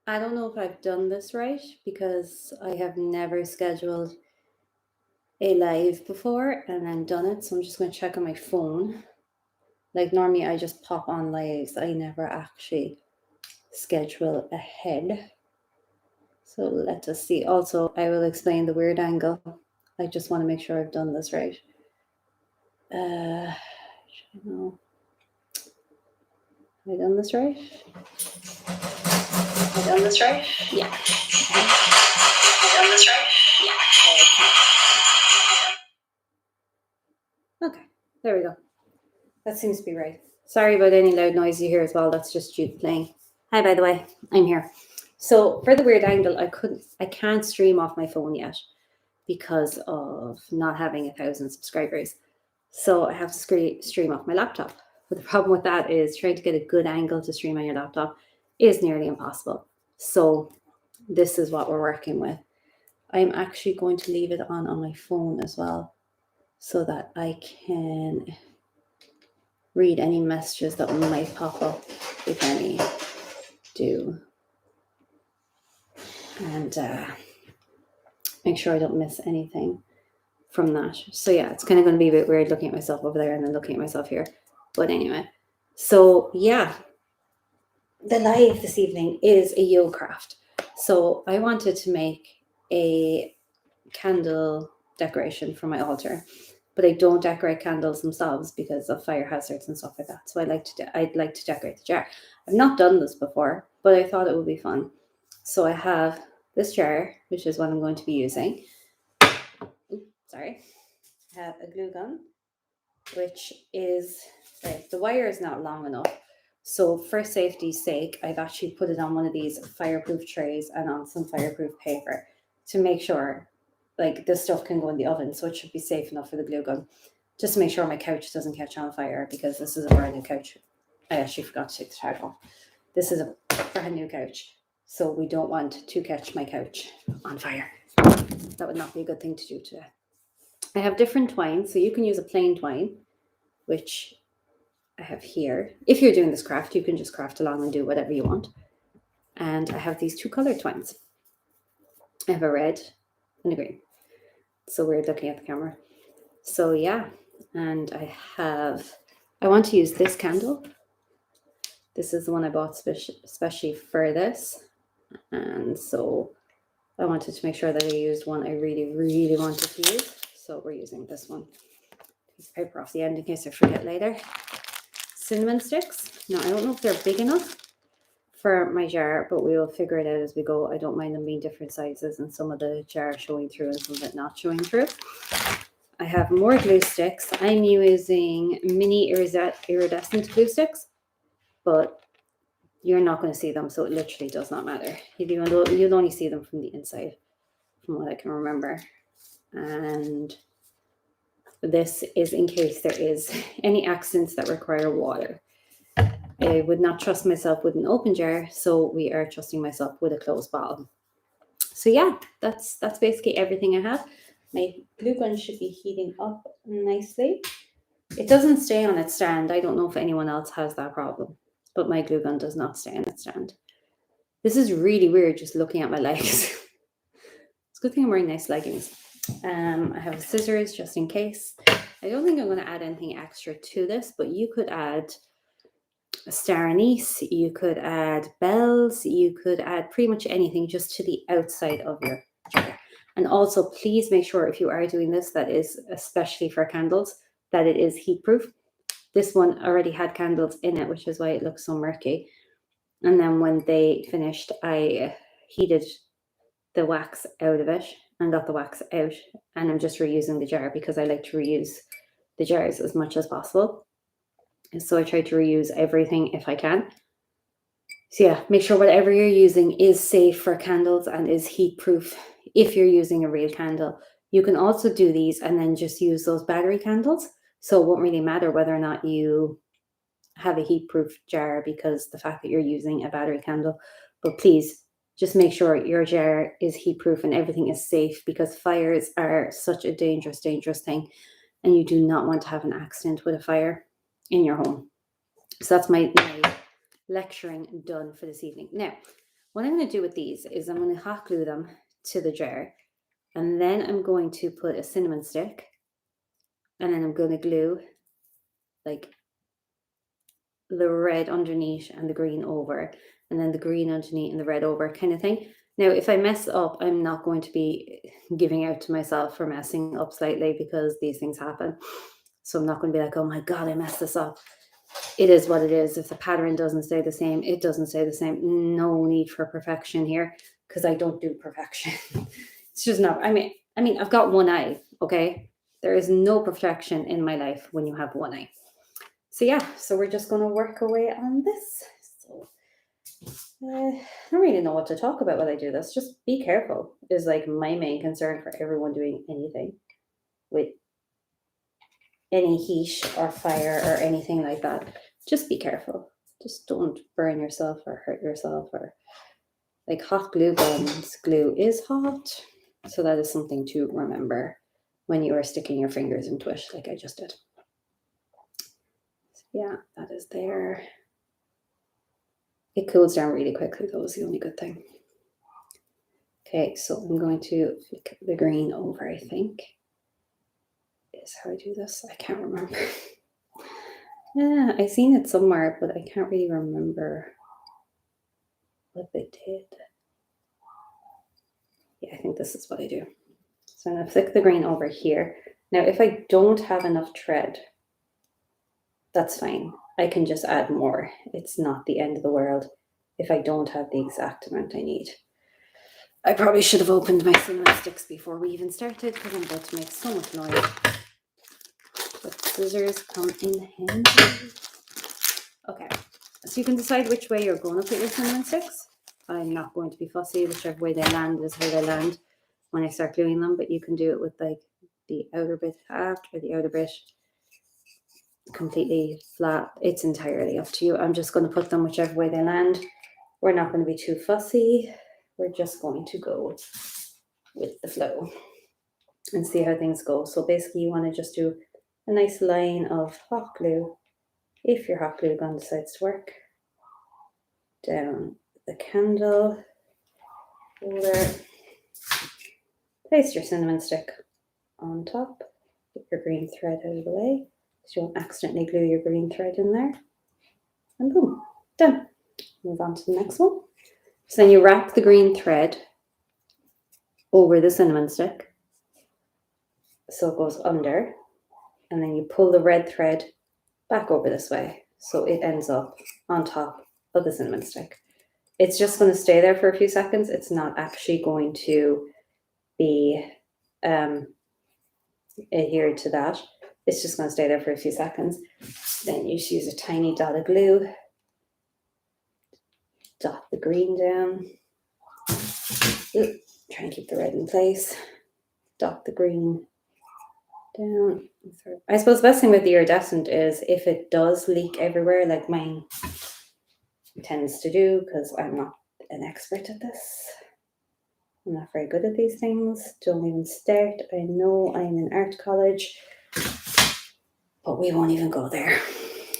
I don't know if I've done this right because I have never scheduled a live before and then done it. So I'm just going to check on my phone. Like normally I just pop on lives. I never actually schedule ahead. So let us see. Also, I will explain the weird angle. I just want to make sure I've done this right. No. Have I done this right? Have I done this right? Yeah. Have I done this right? Yeah. Okay. There we go. That seems to be right. Sorry about any loud noise you hear as well. That's just Jude playing. Hi, by the way. I'm here. So for the weird angle, I can't stream off my phone yet because of not having 1,000 subscribers. So I have to stream off my laptop. But the problem with that is trying to get a good angle to stream on your laptop is nearly impossible. So this is what we're working with. I'm actually going to leave it on my phone as well so that I can read any messages that might pop up, if any do. And make sure I don't miss anything from that. So yeah, it's kind of going to be a bit weird looking at myself over there and then looking at myself here. But anyway, so yeah, the live this evening is a Yule craft. So I wanted to make a candle decoration for my altar, but I don't decorate candles themselves because of fire hazards and stuff like that. So I'd like to decorate the jar. I've not done this before, but I thought it would be fun. So I have this jar, which is what I'm going to be using. Oops, sorry. I have a glue gun, which is, right, the wire is not long enough. So for safety's sake, I've actually put it on one of these fireproof trays and on some fireproof paper to make sure like this stuff can go in the oven. So it should be safe enough for the glue gun. Just to make sure my couch doesn't catch on fire because this is a brand new couch. I actually forgot to take the tag off. This is a brand new couch. So we don't want to catch my couch on fire. That would not be a good thing to do today. I have different twine. So you can use a plain twine, which I have here. If you're doing this craft, you can just craft along and do whatever you want. And I have these two color twines. I have a red and a green. So weird looking at the camera. So yeah, and I want to use this candle. This is the one I bought especially for this. And so I wanted to make sure that I used one I really, really wanted to use. So we're using this one. Piece of paper off the end in case I forget later. Cinnamon sticks. Now, I don't know if they're big enough for my jar, but we will figure it out as we go. I don't mind them being different sizes and some of the jar showing through and some of it not showing through. I have more glue sticks. I'm using mini iridescent glue sticks, but you're not going to see them, so it literally does not matter. You'll only see them from the inside, from what I can remember. And this is in case there is any accidents that require water. I would not trust myself with an open jar, so we are trusting myself with a closed bottle. So yeah, that's basically everything I have. My glue gun should be heating up nicely. It doesn't stay on its stand. I don't know if anyone else has that problem, but my glue gun does not stay on its stand. This is really weird just looking at my legs. It's a good thing I'm wearing nice leggings. I have scissors just in case. I don't think I'm going to add anything extra to this, but you could add a star anise, you could add bells, you could add pretty much anything just to the outside of your jar. And also, please make sure if you are doing this, that is especially for candles, that it is heat proof. This one already had candles in it, which is why it looks so murky. And then when they finished, I heated the wax out of it and got the wax out. And I'm just reusing the jar because I like to reuse the jars as much as possible. And so I try to reuse everything if I can. So yeah, make sure whatever you're using is safe for candles and is heat proof if you're using a real candle. You can also do these and then just use those battery candles. So it won't really matter whether or not you have a heat proof jar because the fact that you're using a battery candle. But please just make sure your jar is heat proof and everything is safe because fires are such a dangerous, dangerous thing. And you do not want to have an accident with a fire in your home. So that's my lecturing done for this evening. Now, What I'm going to do with these is I'm going to hot glue them to the jar, and then I'm going to put a cinnamon stick, and then I'm going to glue like the red underneath and the green over, and then the green underneath and the red over, kind of thing. Now, if I mess up, I'm not going to be giving out to myself for messing up slightly, because these things happen. So I'm not going to be like, oh my God, I messed this up. It is what it is. If the pattern doesn't stay the same, it doesn't stay the same. No need for perfection here, because I don't do perfection. It's just not. I mean, I've got one eye. Okay, there is no perfection in my life when you have one eye. So yeah, so we're just going to work away on this. So I don't really know what to talk about when I do this. Just be careful is like my main concern for everyone doing anything with any heat or fire or anything like that. Just be careful. Just don't burn yourself or hurt yourself, or like hot glue guns. Glue is hot. So that is something to remember when you are sticking your fingers into it, like I just did. So yeah, that is there. It cools down really quickly, though, is the only good thing. Okay, so I'm going to flick the green over, I think, is how I do this. I can't remember. Yeah, I've seen it somewhere, but I can't really remember what they did. Yeah, I think this is what I do. So I'm going to flick the green over here. Now, if I don't have enough thread, that's fine. I can just add more. It's not the end of the world if I don't have the exact amount I need. I probably should have opened my cinnamon sticks before we even started, because I'm about to make so much noise. But scissors come in handy. Okay, so you can decide which way you're going to put your cinnamon sticks. I'm not going to be fussy. Whichever way they land is how they land when I start gluing them, but you can do it with like the outer bit half or the outer bit completely flat. It's entirely up to you. I'm just going to put them whichever way they land. We're not going to be too fussy. We're just going to go with the flow and see how things go. So basically you want to just do a nice line of hot glue, if your hot glue gun decides to work, down the candle holder. Place your cinnamon stick on top. Get your green thread out of the way so you don't accidentally glue your green thread in there. And boom, done. Move on to the next one. So then you wrap the green thread over the cinnamon stick so it goes under, and then you pull the red thread back over this way so it ends up on top of the cinnamon stick. It's just going to stay there for a few seconds. It's not actually going to be adhered to that. It's just going to stay there for a few seconds. Then you just use a tiny dot of glue, dot the green down. Ooh, try and keep the red in place. Dot the green down. I suppose the best thing with the iridescent is if it does leak everywhere, like mine tends to do, because I'm not an expert at this. I'm not very good at these things. Don't even start. I know I'm in art college, but we won't even go there.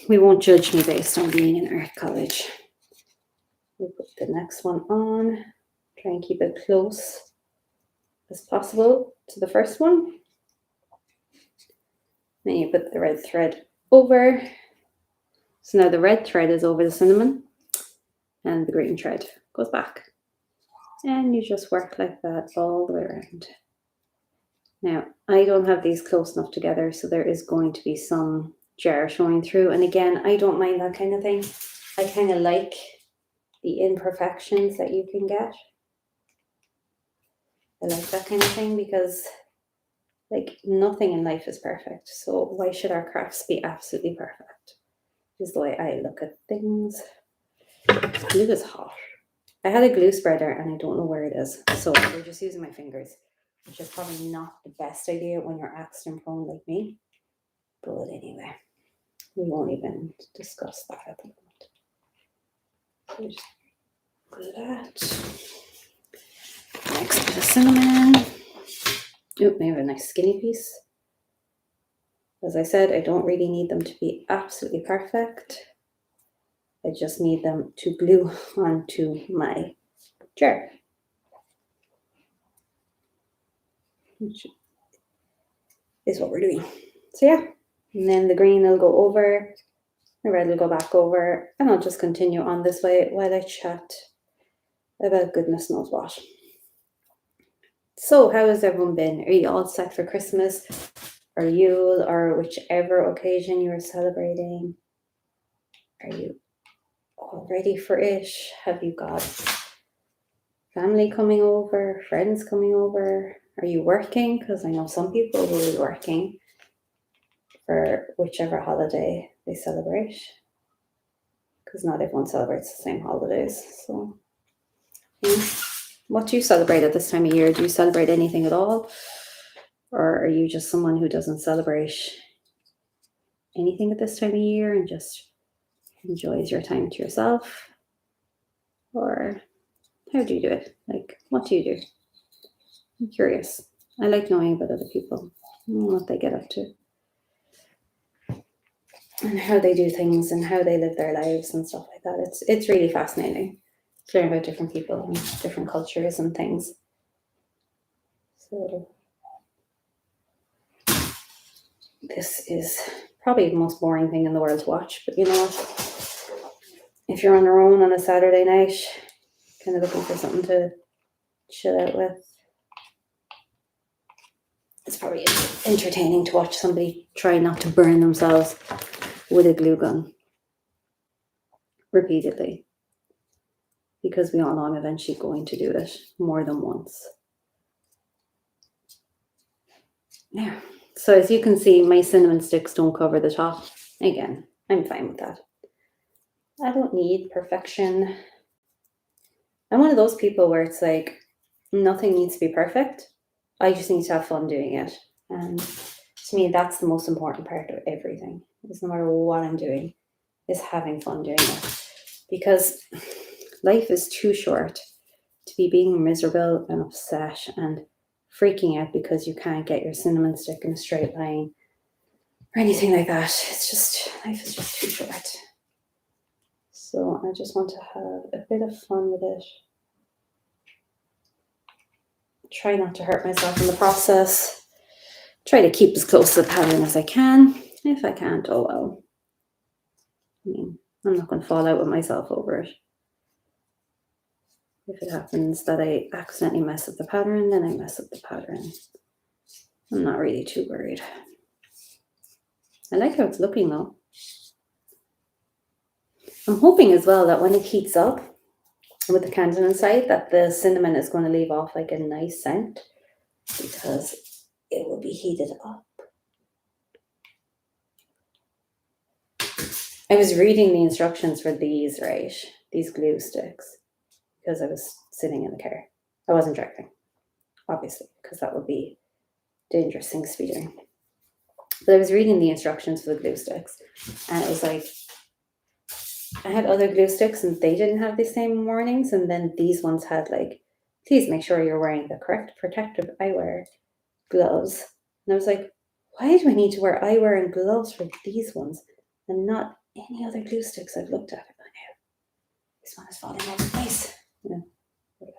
We won't judge me based on being in art college. We'll put the next one on. Try and keep it close as possible to the first one. Then you put the red thread over. So now the red thread is over the cinnamon and the green thread goes back. And you just work like that all the way around. Now, I don't have these close enough together, so there is going to be some jar showing through. And again, I don't mind that kind of thing. I kind of like the imperfections that you can get. I like that kind of thing because like nothing in life is perfect. So why should our crafts be absolutely perfect? Is the way I look at things. This glue is hot. I had a glue spreader and I don't know where it is. So we're just using my fingers, which is probably not the best idea when you're accident prone like me. But anyway, we won't even discuss that at the moment. So just glue that. Next bit of cinnamon. Oh, maybe a nice skinny piece. As I said, I don't really need them to be absolutely perfect. I just need them to glue onto my jar. Which is what we're doing. So yeah, and then the green will go over, the red will go back over, and I'll just continue on this way while I chat about goodness knows what. So how has everyone been? Are you all set for Christmas or Yule or whichever occasion you are celebrating? Are you all ready for it? Have you got family coming over, friends coming over? Are you working? Because I know some people will be working for whichever holiday they celebrate. Because not everyone celebrates the same holidays. So, what do you celebrate at this time of year? Do you celebrate anything at all? Or are you just someone who doesn't celebrate anything at this time of year and just enjoys your time to yourself? Or how do you do it? Like, what do you do? I'm curious. I like knowing about other people and what they get up to and how they do things and how they live their lives and stuff like that. It's really fascinating to learn about different people and different cultures and things. So this is probably the most boring thing in the world to watch, but you know what? If you're on your own on a Saturday night, kind of looking for something to chill out with, it's probably entertaining to watch somebody try not to burn themselves with a glue gun repeatedly, because we all know I'm eventually going to do it more than once. Yeah. So as you can see, my cinnamon sticks don't cover the top. Again, I'm fine with that. I don't need perfection. I'm one of those people where it's like, nothing needs to be perfect. I just need to have fun doing it. And to me, that's the most important part of everything. Is no matter what I'm doing, is having fun doing it. Because life is too short to be being miserable and upset and freaking out because you can't get your cinnamon stick in a straight line or anything like that. It's just, life is just too short. So I just want to have a bit of fun with it. Try not to hurt myself in the process. Try to keep as close to the pattern as I can. If I can't, oh well. I mean, I'm not going to fall out with myself over it. If it happens that I accidentally mess up the pattern, then I mess up the pattern. I'm not really too worried. I like how it's looking though. I'm hoping as well that when it heats up with the candle inside, that the cinnamon is going to leave off like a nice scent, because it will be heated up. I was reading the instructions for these, right? These glue sticks, because I was sitting in the car. I wasn't driving, obviously, because that would be dangerous things to be doing. But I was reading the instructions for the glue sticks, and it was like, I had other glue sticks and they didn't have the same warnings, and then these ones had like, please make sure you're wearing the correct protective eyewear, gloves. And I was like, why do I need to wear eyewear and gloves for these ones and not any other glue sticks I've looked at? This one is falling out of place. Yeah. There we go.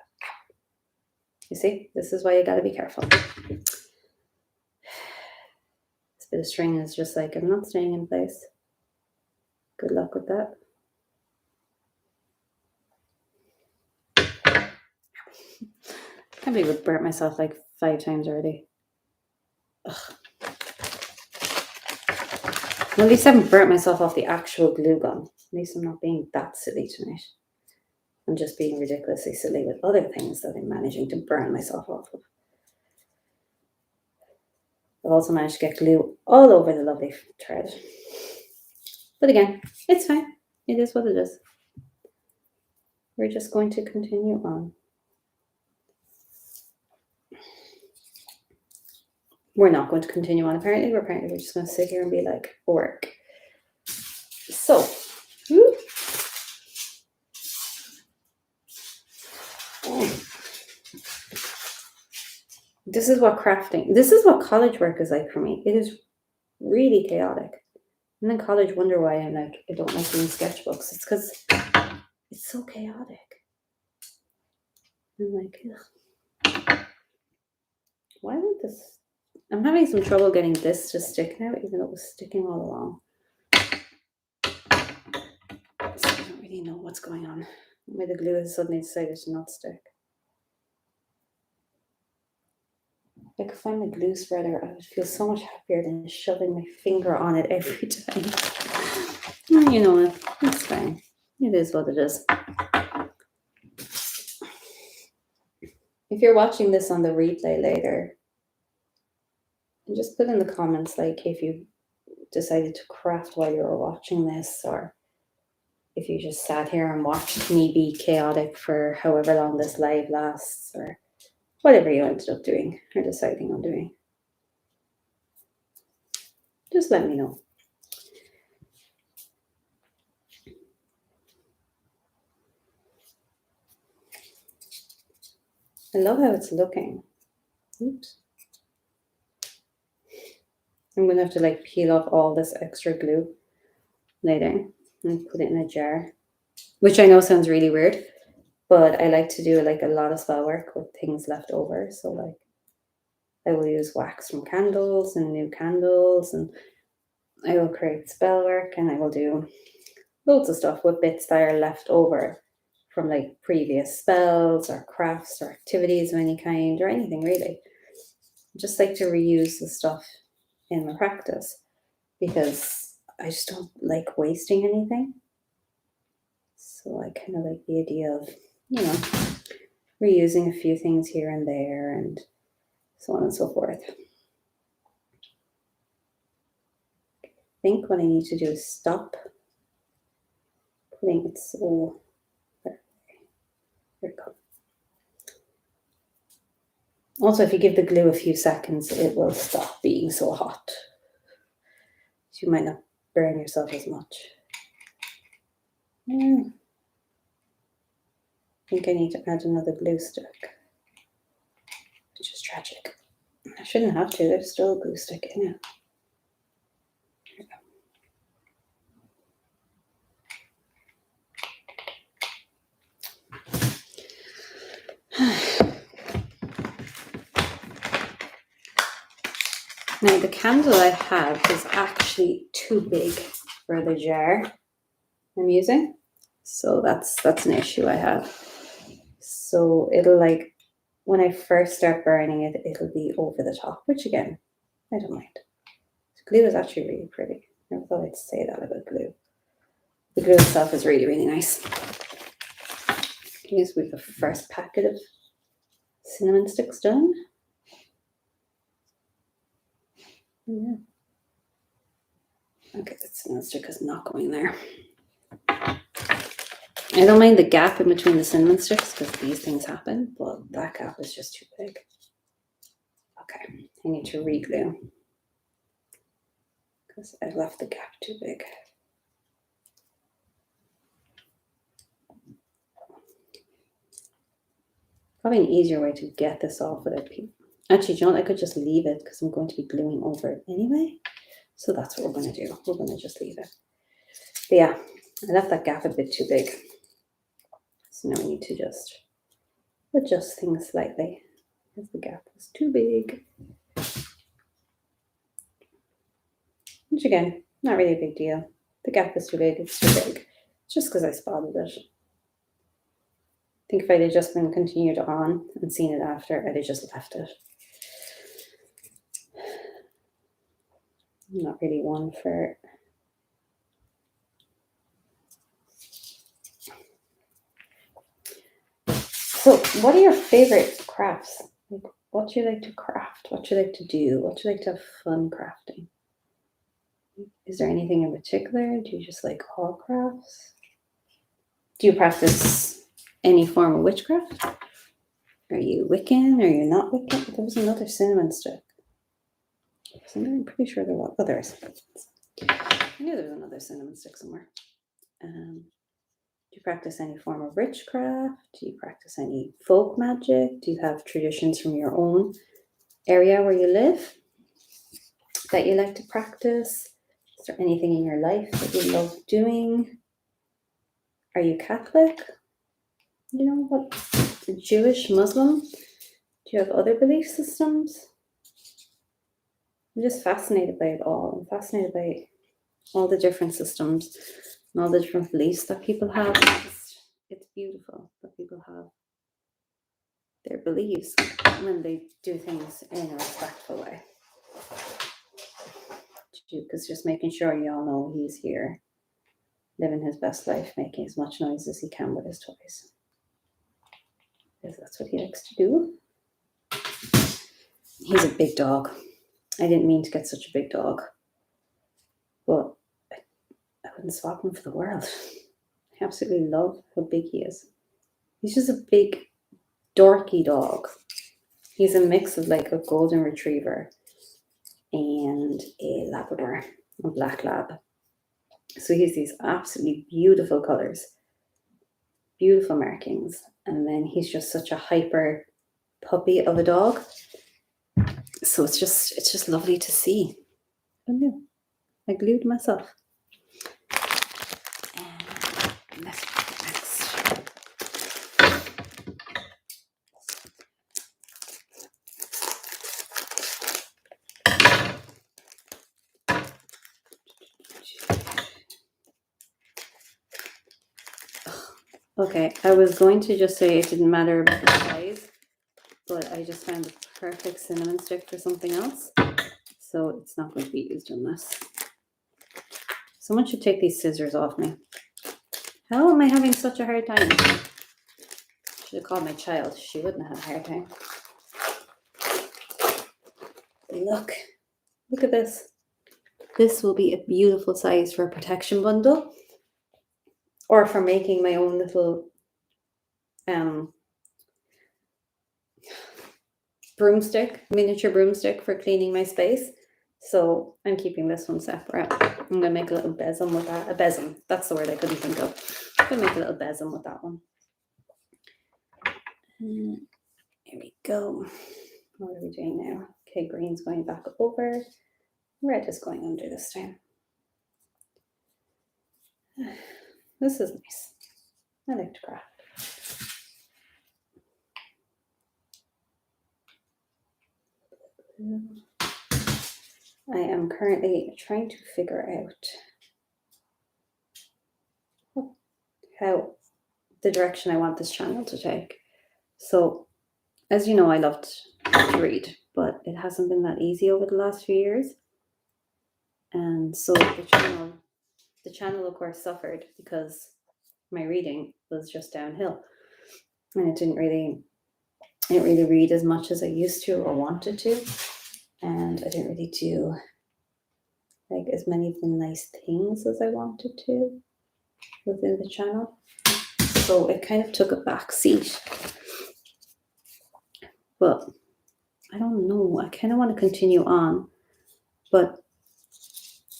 You see, this is why you got to be careful. This bit of string is just like, I'm not staying in place. Good luck with that. I can't believe I've burnt myself like 5 times already. Ugh. Well, at least I haven't burnt myself off the actual glue gun. At least I'm not being that silly tonight. I'm just being ridiculously silly with other things that I'm managing to burn myself off of. I've also managed to get glue all over the lovely thread. But again, it's fine. It is what it is. We're just going to continue on. We're not going to continue on, apparently. We're just going to sit here and be like, work. So, this is what college work is like for me. It is really chaotic. And then college wonder why I'm like, I don't like doing sketchbooks. It's because it's so chaotic. I'm like, ugh. Why won't this? I'm having some trouble getting this to stick now, even though it was sticking all along. So I don't really know what's going on. Why the glue has suddenly decided to not stick. If I could find my glue spreader, I would feel so much happier than shoving my finger on it every time. Well, you know what? It's fine. It is what it is. If you're watching this on the replay later, just put in the comments like if you decided to craft while you were watching this, or if you just sat here and watched me be chaotic for however long this live lasts, or whatever you ended up doing or deciding on doing. Just let me know. I love how it's looking. Oops. I'm going to have to like peel off all this extra glue later and put it in a jar, which I know sounds really weird, but I like to do like a lot of spell work with things left over. So like I will use wax from candles and new candles, and I will create spell work, and I will do loads of stuff with bits that are left over from like previous spells or crafts or activities of any kind or anything really. I just like to reuse the stuff in my practice because I just don't like wasting anything. So I kind of like the idea of, you know, reusing a few things here and there and so on and so forth. I think what I need to do is stop putting it so. There we go. Also, if you give the glue a few seconds, it will stop being so hot. So you might not burn yourself as much. I think I need to add another glue stick, which is tragic. I shouldn't have to, there's still a glue stick in it. Now the candle I have is actually too big for the jar I'm using. So that's an issue I have. So it'll like, when I first start burning it, it'll be over the top, which again, I don't mind. The glue is actually really pretty. I never thought I'd say that about glue. The glue itself is really, really nice. Here's with the first packet of cinnamon sticks done. Yeah. Okay, that cinnamon stick is not going there. I don't mind the gap in between the cinnamon sticks because these things happen, but that gap is just too big. Okay, I need to re-glue because I left the gap too big. Probably an easier way to get this off without people. Actually, do you know what? I could just leave it because I'm going to be gluing over it anyway. So that's what we're going to do. We're going to just leave it. But yeah, I left that gap a bit too big. So now we need to just adjust things slightly because the gap was too big. Which again, not really a big deal. The gap is too big, it's too big. It's just because I spotted it. I think if I'd have just been continued on and seen it after, I'd have just left it. I'm not really one for So what are your favorite crafts? Like, what do you like to craft? What do you like to do? What do you like to have fun crafting? Is there anything in particular? Do you just like all crafts? Do you practice any form of witchcraft? Are you Wiccan? Are you not Wiccan? There was another cinnamon stick. I'm pretty sure there was. Oh, there is. I knew there was another cinnamon stick somewhere. Do you practice any form of witchcraft? Do you practice any folk magic? Do you have traditions from your own area where you live that you like to practice? Is there anything in your life that you love doing? Are you Catholic? You know, Jewish, Muslim? Do you have other belief systems? I'm just fascinated by it all. I'm fascinated by all the different systems and all the different beliefs that people have. It's beautiful that people have their beliefs when they do things in a respectful way. Because just making sure you all know he's here, living his best life, making as much noise as he can with his toys. Because that's what he likes to do. He's a big dog. I didn't mean to get such a big dog. But I wouldn't swap him for the world. I absolutely love how big he is. He's just a big, dorky dog. He's a mix of like a golden retriever and a Labrador, a black lab. So he has these absolutely beautiful colors, beautiful markings, and then he's just such a hyper puppy of a dog. So it's just lovely to see. Oh no, I glued myself. And let's do the next. Okay, I was going to just say it didn't matter about the size, but I just found the perfect cinnamon stick for something else. So it's not going to be used on this. Someone should take these scissors off me. How am I having such a hard time? Should have called my child. She wouldn't have had a hard time. Look at this. This will be a beautiful size for a protection bundle, or for making my own little broomstick, miniature broomstick for cleaning my space. So I'm keeping this one separate. I'm going to make a little besom with that. A besom. That's the word I couldn't think of. I'm going to make a little besom with that one. Here we go. What are we doing now? Okay, green's going back over. Red is going under this time. This is nice. I like to craft. I am currently trying to figure out how the direction I want this channel to take. So, as you know, I loved to read, but it hasn't been that easy over the last few years. And so the channel of course suffered because my reading was just downhill. And I didn't really read as much as I used to or wanted to. And I didn't really do like as many of the nice things as I wanted to within the channel. So it kind of took a back seat. But I don't know. I kind of want to continue on, but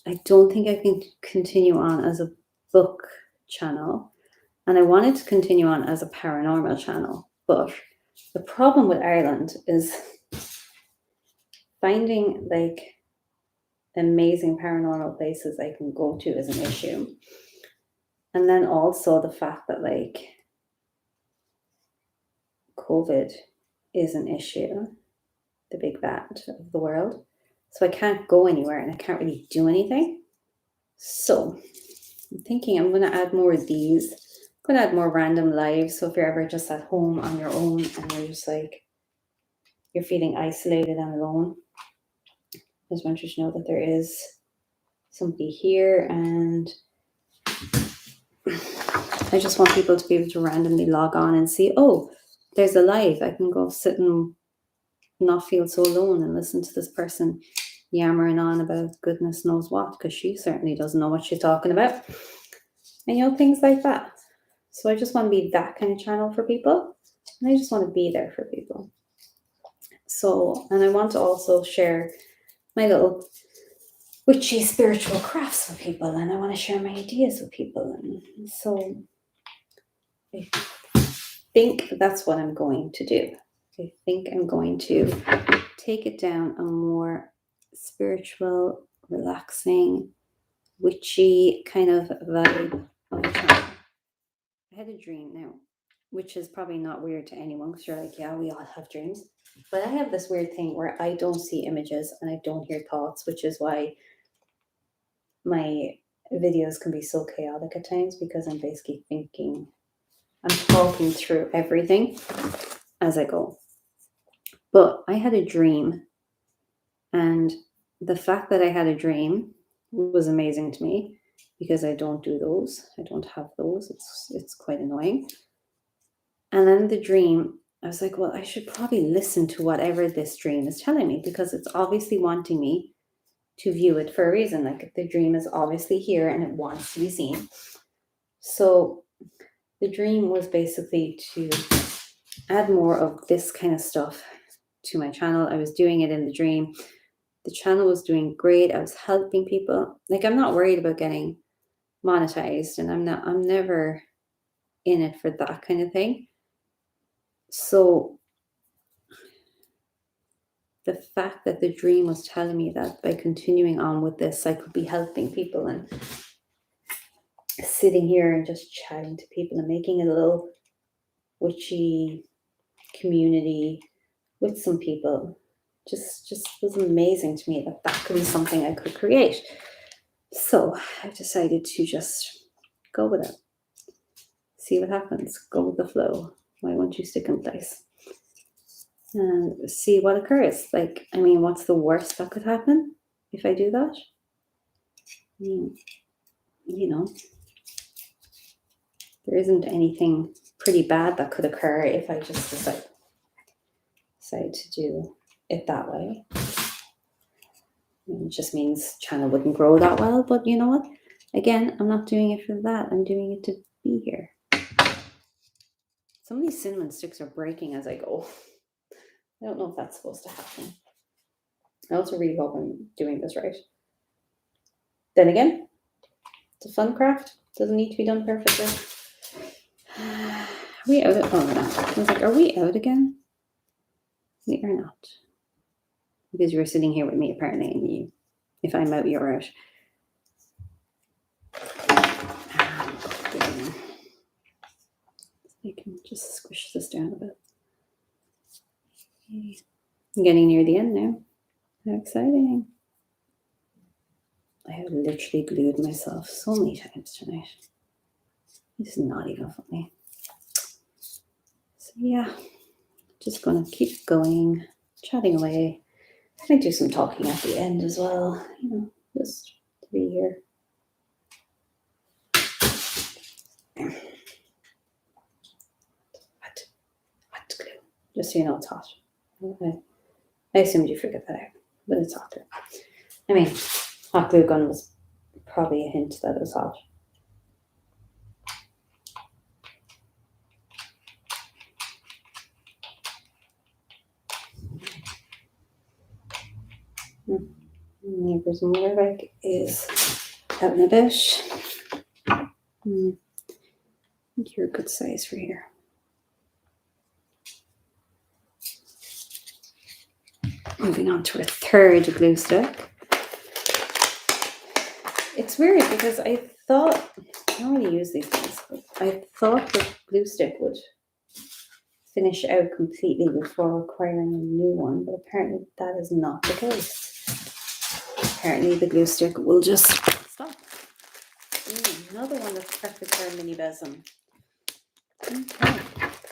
I don't think I can continue on as a book channel. And I wanted to continue on as a paranormal channel. But the problem with Ireland is finding like amazing paranormal places I can go to is an issue. And then also the fact that like COVID is an issue, the big bad of the world. So I can't go anywhere and I can't really do anything. So I'm thinking I'm going to add more of these. I'm going to add more random lives. So if you're ever just at home on your own and you're just like, you're feeling isolated and alone, I just want you to know that there is somebody here, and I just want people to be able to randomly log on and see, oh, there's a live. I can go sit and not feel so alone and listen to this person yammering on about goodness knows what, because she certainly doesn't know what she's talking about. And you know, things like that. So I just want to be that kind of channel for people. And I just want to be there for people. So, and I want to also share my little witchy spiritual crafts with people, and I want to share my ideas with people. And so I think that's what I'm going to do. I think I'm going to take it down a more spiritual, relaxing, witchy kind of vibe of a channel. I had a dream now. which is probably not weird to anyone because you're like, yeah, we all have dreams. But I have this weird thing where I don't see images and I don't hear thoughts, which is why my videos can be so chaotic at times because I'm basically thinking, I'm talking through everything as I go. But I had a dream, and the fact that I had a dream was amazing to me because I don't do those. I don't have those. It's quite annoying. And then the dream, I was like, well, I should probably listen to whatever this dream is telling me because it's obviously wanting me to view it for a reason. Like the dream is obviously here and it wants to be seen. So the dream was basically to add more of this kind of stuff to my channel. I was doing it in the dream. The channel was doing great. I was helping people. Like I'm not worried about getting monetized, and I'm never in it for that kind of thing. So the fact that the dream was telling me that by continuing on with this, I could be helping people and sitting here and just chatting to people and making a little witchy community with some people just was amazing to me that could be something I could create. So I decided to just go with it, see what happens, go with the flow. Why won't you stick in place and see what occurs? Like, I mean, what's the worst that could happen if I do that? I mean, you know, there isn't anything pretty bad that could occur if I just decide to do it that way. It just means channel wouldn't grow that well, but you know what? Again, I'm not doing it for that. I'm doing it to be here. Some of these cinnamon sticks are breaking as I go. I don't know if that's supposed to happen. I also really hope I'm doing this right. Then again, it's a fun craft. Doesn't need to be done perfectly. Are we out? Oh, no. I was like, are we out again? We are not. Because you were sitting here with me apparently, and if I'm out, you're out. I can just squish this down a bit. I'm getting near the end now. How exciting. I have literally glued myself so many times tonight. It's not even funny. So yeah, just gonna keep going, chatting away. I might do some talking at the end as well, you know, just to be here. Hot glue. Just so you know it's hot. I assumed you figured that out, but it's hot. I mean, hot glue gun was probably a hint that it was hot. Neighbor's motorbike is out and about. I think you're a good size for here. Moving on to our third glue stick. It's weird because I thought, I don't really use these things, but I thought the glue stick would finish out completely before requiring a new one, but apparently that is not the case. Apparently the glue stick will just stop. Another one that's perfect for a mini besom. Okay.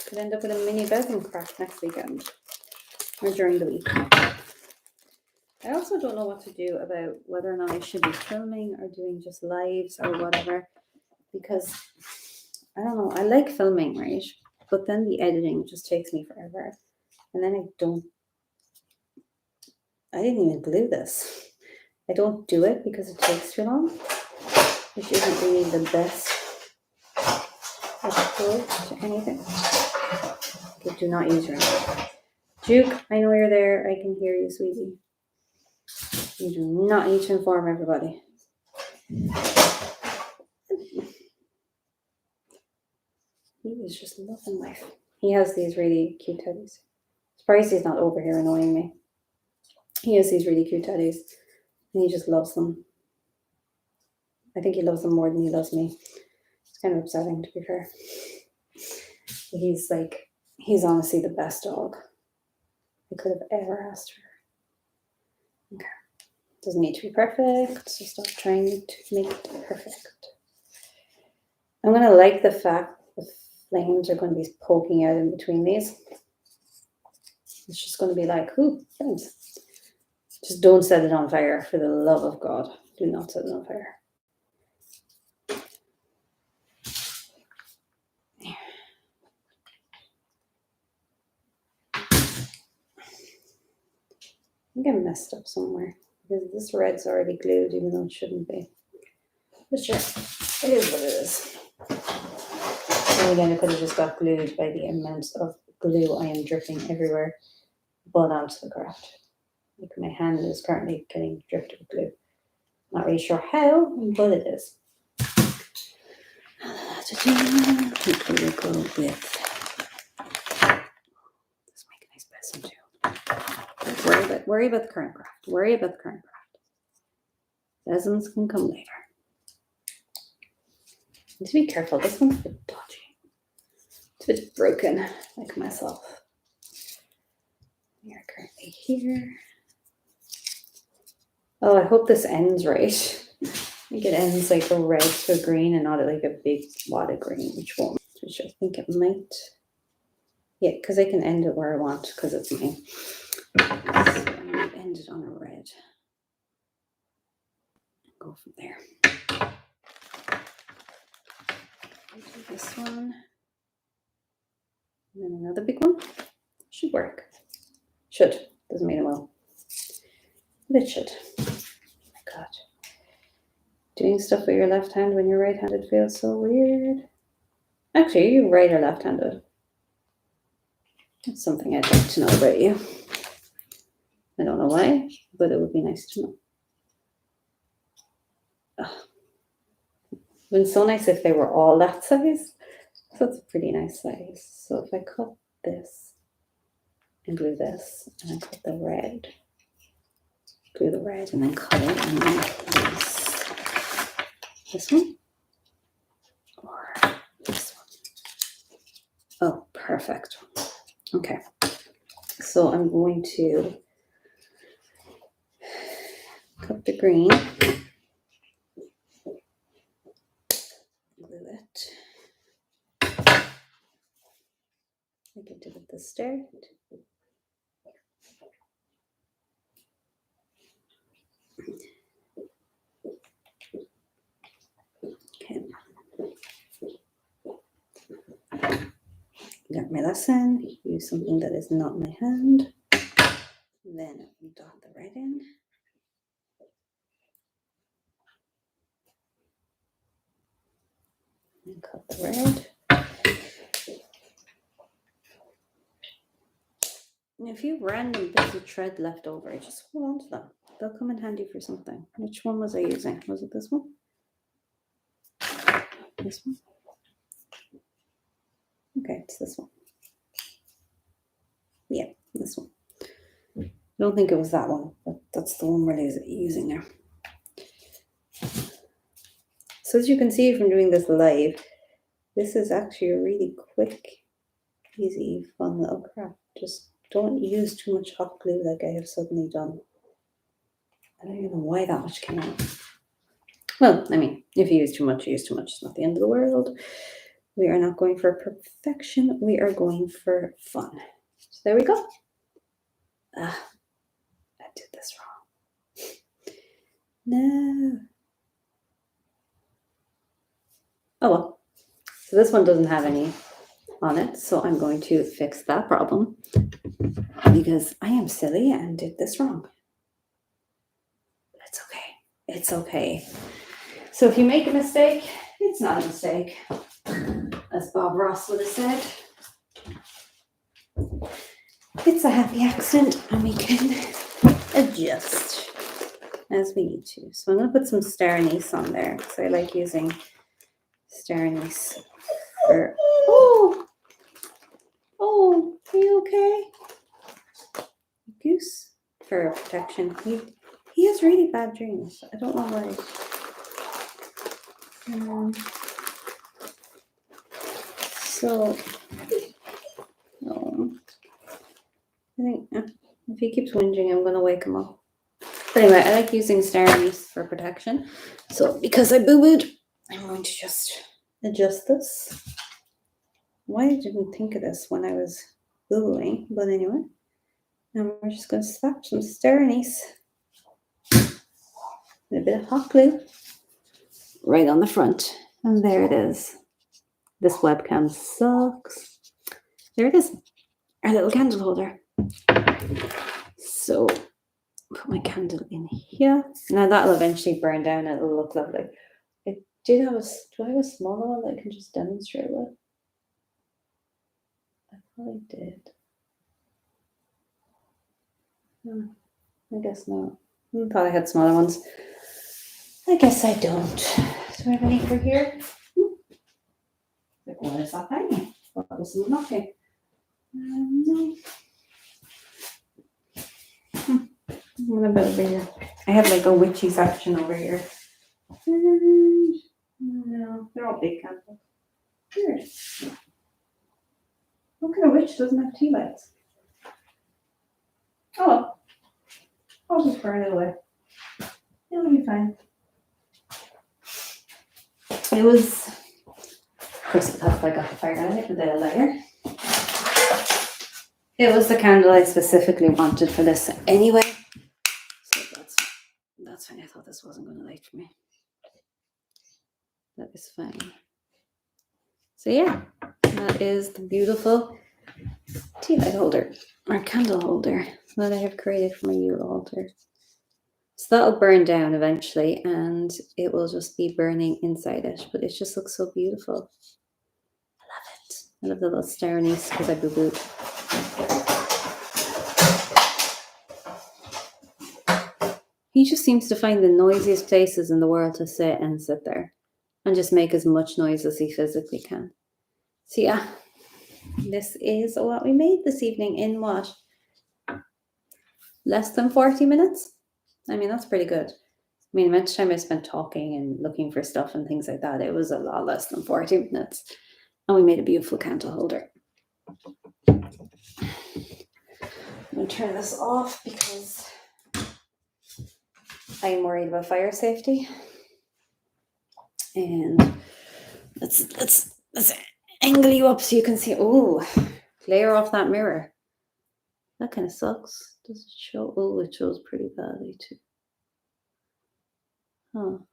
Could end up with a mini besom craft next weekend or during the week. I also don't know what to do about whether or not I should be filming or doing just lives or whatever, because I don't know. I like filming, right? But then the editing just takes me forever. And then I didn't even glue this. I don't do it because it takes too long, which isn't really the best approach to anything. Okay, do not use your hand. Juke, I know you're there. I can hear you, sweetie. You do not need to inform everybody. He is just loving life. He has these really cute teddies. Surprised he's not over here annoying me. He has these really cute teddies, and he just loves them. I think he loves them more than he loves me. It's kind of upsetting, to be fair. He's like, he's honestly the best dog I could have ever asked for. Okay. Doesn't need to be perfect, so stop trying to make it perfect. I'm going to like the fact the flames are going to be poking out in between these. It's just going to be like, ooh, flames. Just don't set it on fire, for the love of God. Do not set it on fire. I think I messed up somewhere because this red's already glued, even though it shouldn't be. But sure, it is what it is. And again, it could have just got glued by the amount of glue I am dripping everywhere but onto the craft. Like my hand is currently getting dripped with glue. Not really sure how, but it is. Let's go with. Let's make a nice besom too. Worry about the current craft. Worry about the current craft. Besoms can come later. Need to be careful. This one's a bit dodgy. It's a bit broken, like myself. We are currently here. Oh, I hope this ends right. I think it ends like a red to a green and not like a big wad of green, which won't. Which I think it might. Yeah, because I can end it where I want because it's mine. So I'm going to end it on a red. Go from there. Do this one. And then another big one. Should work. Should. Doesn't mean it will. But it should. Oh my God. Doing stuff with your left hand when you're right-handed feels so weird. Actually, are you right or left-handed? That's something I'd like to know about you. I don't know why, but it would be nice to know. It would be so nice if they were all that size. So it's a pretty nice size. So if I cut this and glue this, and then cut the red, glue the red, and then cut it, and then this one, or this one. Oh, perfect. Okay. So I'm going to cut the green, glue it, like I did at the start. Okay. Got my lesson. Use something that is not my hand. Then dot the red in. And cut the red. And if you have random bits of thread left over, just hold on to them. They'll come in handy for something. Which one was I using? Was it this one? This one? Okay, it's this one. Yeah, this one. I don't think it was that one, but that's the one we're using now. So as you can see from doing this live, this is actually a really quick, easy, fun little craft. Just don't use too much hot glue like I have suddenly done. I don't even know why that much came out. Well, I mean, if you use too much, you use too much. It's not the end of the world. We are not going for perfection. We are going for fun. So there we go. I did this wrong. No. Oh well. So this one doesn't have any on it. So I'm going to fix that problem because I am silly and did this wrong. But it's okay. It's okay. So if you make a mistake, it's not a mistake. As Bob Ross would have said. It's a happy accident and we can adjust as we need to. So I'm going to put some star anise on there because I like using star anise for... Oh, are you okay? Goose, for protection. He has really bad dreams. I don't know why. So, I think if he keeps whinging, I'm going to wake him up. But anyway, I like using star anise for protection. So because I boo-booed, I'm going to just adjust this. Why I didn't think of this when I was boo-booing, but anyway. And we're just going to slap some star anise and a bit of hot glue right on the front. And there it is. This webcam sucks. There it is. Our little candle holder. So put my candle in here. Now that'll eventually burn down and it'll look lovely. I do I have a smaller one that I can just demonstrate with? I probably did. I guess not. I thought I had smaller ones. I guess I don't. Do I have any for here? What is that thing? What was nothing? No. What about over here? I have like a witchy section over here. No, they're all big candles. Weird. What kind of witch doesn't have tea lights? Oh, I'll just burn it away. It'll be fine. It was, of course, it has like a fire on it with a lighter. It was the candle I specifically wanted for this anyway. So that's fine. I thought this wasn't going to light for me. That is fine. So yeah, that is the beautiful tea light holder or candle holder that I have created for my Yule altar. So that'll burn down eventually and it will just be burning inside it, but it just looks so beautiful. I love it. I love the little star anise because I boo-booed. He just seems to find the noisiest places in the world to sit there and just make as much noise as he physically can. So yeah, this is what we made this evening in what? Less than 40 minutes? I mean, that's pretty good. I mean, the amount of time I spent talking and looking for stuff and things like that, it was a lot less than 40 minutes. And we made a beautiful candle holder. I'm going to turn this off because I'm worried about fire safety. And let's angle you up so you can see. Oh, glare off that mirror. That kind of sucks. Does it show? Oh, it shows pretty badly too. Oh,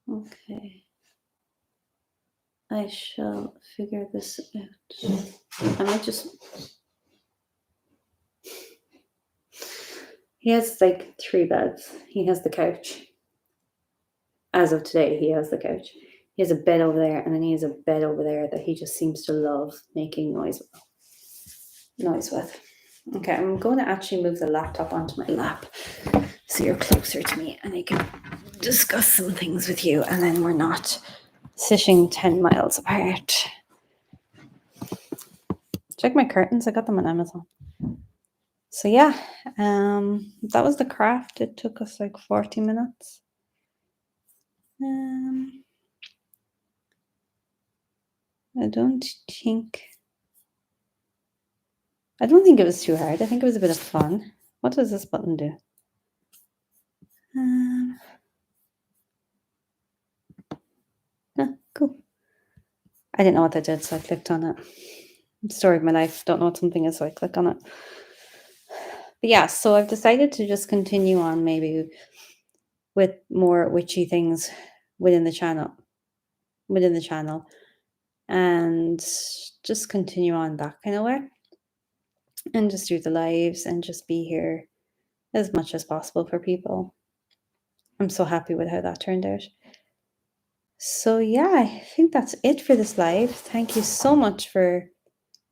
okay. I shall figure this out. I might just... He has like 3 beds. He has the couch. As of today, he has the couch. He has a bed over there, and then he has a bed over there that he just seems to love making noise with. Okay, I'm going to actually move the laptop onto my lap so you're closer to me and I can discuss some things with you, and then we're not sitting 10 miles apart. Check my curtains. I got them on Amazon. So yeah, that was the craft. It took us like 40 minutes. I don't think it was too hard. I think it was a bit of fun. What does this button do? Cool. I didn't know what that did, so I clicked on it. Story of my life. Don't know what something is, so I click on it. But yeah, so I've decided to just continue on maybe with more witchy things within the channel, and just continue on that kind of way, and just do the lives and just be here as much as possible for people. I'm so happy with how that turned out. So yeah, I think that's it for this live. Thank you so much for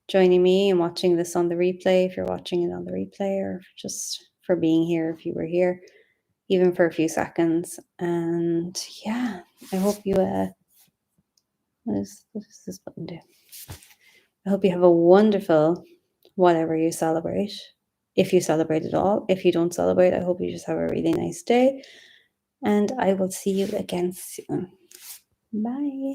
joining me and watching this on the replay, if you're watching it on the replay, or just for being here if you were here, even for a few seconds. And yeah, I hope you what does this button do? I hope you have a wonderful whatever you celebrate, if you celebrate at all. If you don't celebrate, I hope you just have a really nice day, and I will see you again soon. Bye.